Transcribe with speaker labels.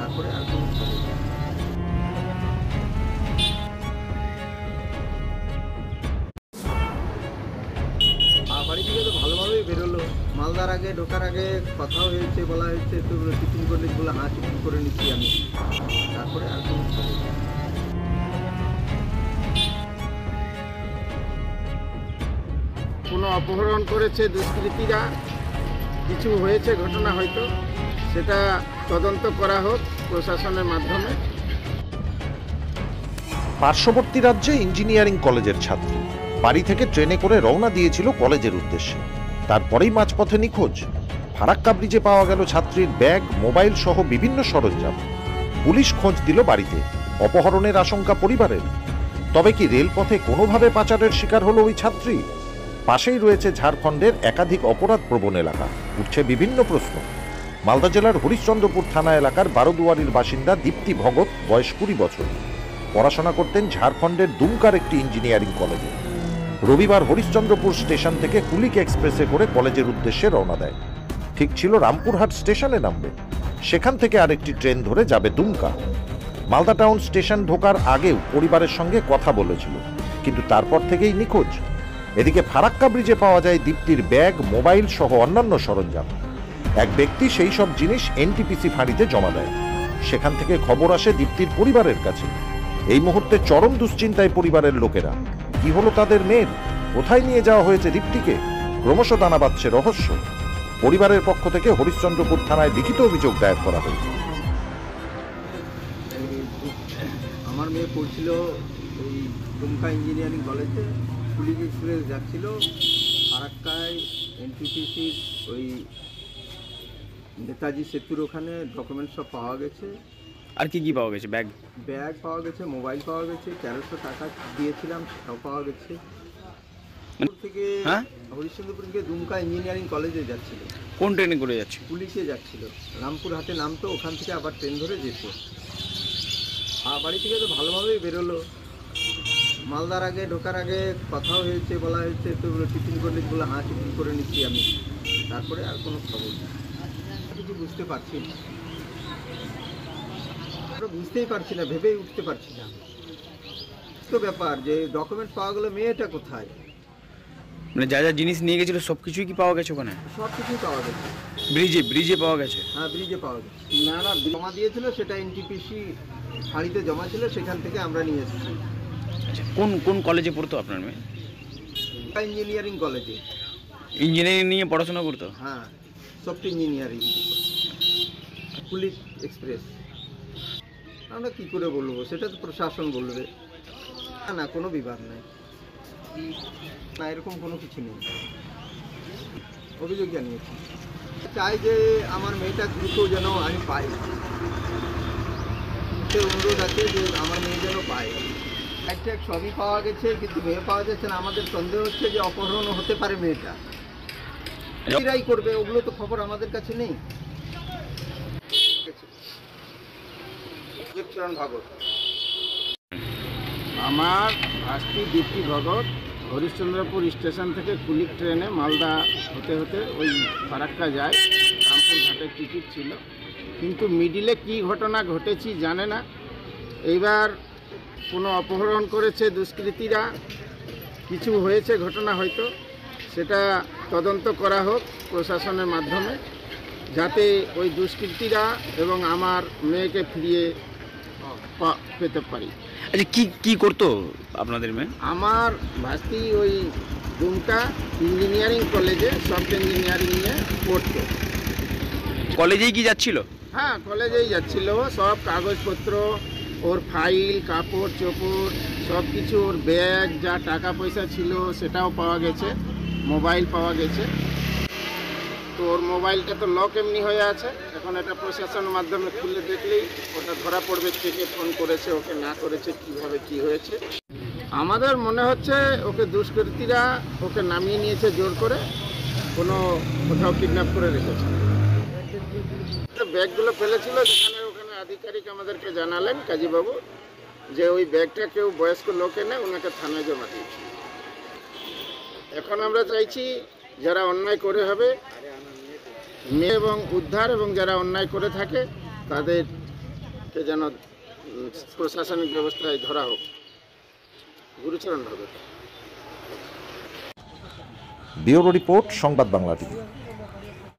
Speaker 1: তারপরে আর কোনো খবর নেই। বাড়ি থেকে তো ভালোভাবেই বেরোলো। মালদার আগে ঢোকার আগে কথাও হয়েছে, বলা হয়েছে তো টিফিন করলে বলে হ্যাঁ টিফিন করে নিচ্ছি আমি। তারপরে আর কোনো খবর নেই।
Speaker 2: কোনো অপহরণ করেছে দুষ্কৃতীরা, কিছু হয়েছে ঘটনা হয়তো, সেটা তদন্ত করা হোক প্রশাসনের মাধ্যমে।
Speaker 3: পার্শ্ববর্তী রাজ্যে ইঞ্জিনিয়ারিং কলেজের ছাত্রী বাড়ি থেকে ট্রেনে করে রওনা দিয়েছিল কলেজের উদ্দেশ্যে। তারপরেই মাঝপথে নিখোঁজ। ফারাক্কা ব্রিজে পাওয়া গেল ছাত্রীর ব্যাগ, মোবাইল সহ বিভিন্ন সরঞ্জাম। পুলিশ খোঁজ দিল বাড়িতে। অপহরণের আশঙ্কা পরিবারের। তবে কি রেলপথে কোনোভাবে পাচারের শিকার হলো ওই ছাত্রী? পাশেই রয়েছে ঝাড়খণ্ডের একাধিক অপরাধ প্রবণ এলাকা। উঠছে বিভিন্ন প্রশ্ন। মালদা জেলার হরিশ্চন্দ্রপুর থানা এলাকার বারোদুয়ারির বাসিন্দা দীপ্তি ভগত, বয়স 20 বছর। পড়াশোনা করতেন ঝাড়খণ্ডের দুমকার একটি ইঞ্জিনিয়ারিং কলেজে। রবিবার হরিশ্চন্দ্রপুর স্টেশন থেকে কুলিক এক্সপ্রেসে করে কলেজের উদ্দেশ্যে রওনা দেয়। ঠিক ছিল রামপুরহাট স্টেশনে নামবে, সেখান থেকে আরেকটি ট্রেন ধরে যাবে দুমকা। মালদা টাউন স্টেশন ঢোকার আগেও পরিবারের সঙ্গে কথা বলেছিল, কিন্তু তারপর থেকেই নিখোঁজ। এদিকে ফারাক্কা ব্রিজে পাওয়া যায় দীপ্তির ব্যাগ, মোবাইল সহ অন্যান্য সরঞ্জাম। এক ব্যক্তি সেই সব জিনিস এনটিপিসি ফাঁড়িতে জমা দেয়। সেখান থেকে খবর আসে দীপ্তির পরিবারের কাছে। এই মুহূর্তে চরম দুশ্চিন্তায় পরিবারের লোকেরা। কি হলো তাদের মেয়ের? কোথায় নিয়ে যাওয়া হয়েছে দীপ্তিকে? ক্রমশ দানা বাঁধছে রহস্য। পরিবারের পক্ষ থেকে হরিশ্চন্দ্রপুর থানায় লিখিত অভিযোগ দায়ের করা হয়েছে।
Speaker 1: আমার মেয়ে পড়ছিল ওই দুমকা ইঞ্জিনিয়ারিং কলেজে, কুলিক এক্সপ্রেস যাচ্ছিল। ফারাক্কায় এনটিপিসির ওই নেতাজি সেতুর ওখানে ডকুমেন্টস সব পাওয়া গেছে।
Speaker 4: আর কি কি পাওয়া গেছে? ব্যাগ
Speaker 1: পাওয়া গেছে, মোবাইল পাওয়া গেছে, 1300 টাকা দিয়েছিলাম সেটাও পাওয়া গেছে। থেকে হরিশ্চন্দ্রপুর থেকে দুমকা ইঞ্জিনিয়ারিং কলেজে যাচ্ছিল।
Speaker 4: কোন ট্রেনে করে যাচ্ছে?
Speaker 1: পুলিশে যাচ্ছিল। রামপুরহাটে নামতো, ওখান থেকে আবার ট্রেন ধরে যেত। বাড়ি থেকে তো ভালোভাবেই বেরোলো। মালদার আগে ঢোকার আগে কথাও হয়েছে, বলা হয়েছে তো টিফিন করলে বলে হ্যাঁ টিফিন করে নিচ্ছি আমি। তারপরে আর কোনো খবর নেই। কিছু বুঝতে পারছি না, বুঝতেই পারছি না, ভেবেই উঠতে পারছি না। তো ব্যাপার যে ডকুমেন্টস পাওয়া গেলো, মেয়েটা কোথায়?
Speaker 4: মানে যা যা জিনিস নিয়ে গেছিল সব কিছুই কি পাওয়া গেছে ওখানে?
Speaker 1: সব কিছুই পাওয়া গেছে।
Speaker 4: ব্রিজে পাওয়া গেছে?
Speaker 1: হ্যাঁ, ব্রিজে পাওয়া গেছে। না জমা দিয়েছিল, সেটা এনটিপিসি ফাঁড়িতে জমা ছিল, সেখান থেকে আমরা নিয়ে এসেছি।
Speaker 4: আচ্ছা, কোন কলেজে পড়তো আপনার মেয়ে?
Speaker 1: ইঞ্জিনিয়ারিং কলেজে।
Speaker 4: ইঞ্জিনিয়ারিং নিয়ে পড়াশোনা করতো?
Speaker 1: হ্যাঁ, সফটওয়্যার ইঞ্জিনিয়ারিং, কুলিক এক্সপ্রেস। আমরা কি করে বলবো, সেটা তো প্রশাসন বলবে। না, কোনো বিবাদ নেই, না এরকম কোনো কিছু নেই। অভিযোগ জানিয়েছি। চাই যে আমার মেয়েটা দ্রুত যেন আমি পাই। সে অনুরোধ আছে যে আমার মেয়ে যেন পায়। একটা সবই পাওয়া গেছে, কিন্তু মেয়ে পাওয়া যাচ্ছে না। আমাদের সন্দেহ হচ্ছে যে অপহরণ হতে পারে মেয়েটা। এরাই করবে, ওগুলো তো খবর আমাদের কাছে নেই। ভাগত,
Speaker 2: আমার ভাস্তি দীপ্তি ভগত হরিশ্চন্দ্রপুর স্টেশন থেকে কুলিক ট্রেনে মালদা হতে হতে ওই ফারাক্কা যায়। রামপুরহাটের টিকিট ছিল, কিন্তু মিডিলে কি ঘটনা ঘটেছি জানে না। এইবার কোনো অপহরণ করেছে দুষ্কৃতীরা, কিছু হয়েছে ঘটনা হয়তো, সেটা তদন্ত করা হোক প্রশাসনের মাধ্যমে, যাতে ওই দুষ্কৃতীরা এবং আমার মেয়েকে ফিরিয়ে পেতে পারি।
Speaker 4: আচ্ছা, কি করতো আপনাদের মেয়ে?
Speaker 2: আমার ভাস্তি ওই দুমকা ইঞ্জিনিয়ারিং কলেজে সফটওয়্যার ইঞ্জিনিয়ারিং নিয়ে পড়তো।
Speaker 4: কলেজেই কি যাচ্ছিল?
Speaker 2: হ্যাঁ, কলেজেই যাচ্ছিল। সব কাগজপত্র, ওর ফাইল, কাপড় চোপড় সব কিছু, ওর ব্যাগ, যা টাকা পয়সা ছিল সেটাও পাওয়া গেছে, মোবাইল পাওয়া গেছে। তো ওর মোবাইলটা তো লক এমনি হয়ে আছে। এখন এটা প্রশাসনের মাধ্যমে খুলে দেখলেই ওটা ধরা পড়বে, কে ফোন করেছে, ওকে না করেছে, কিভাবে কি হয়েছে। আমাদের মনে হচ্ছে ওকে দুষ্কৃতীরা ওকে নামিয়ে নিয়েছে জোর করে, কোথাও কিডন্যাপ করে রেখেছে। ব্যাগগুলো ফেলেছিল যেখানে, ওখানে আধিকারিক আমাদেরকে জানালেন কাজীবাবু যে ওই ব্যাগটা কেউ বয়স্ক লোক এনে ওনাকে থানায় জমা দিয়েছে। এখন আমরা চাইছি যারা অন্যায় করে হবে মেয়ে এবং উদ্ধার, এবং যারা অন্যায় করে থাকে তাদের কে যেন প্রশাসনিক ব্যবস্থায় ধরা হোক, গুরুচরণ হবে।
Speaker 3: ব্যুরো রিপোর্ট, সংবাদ বাংলা টিভি।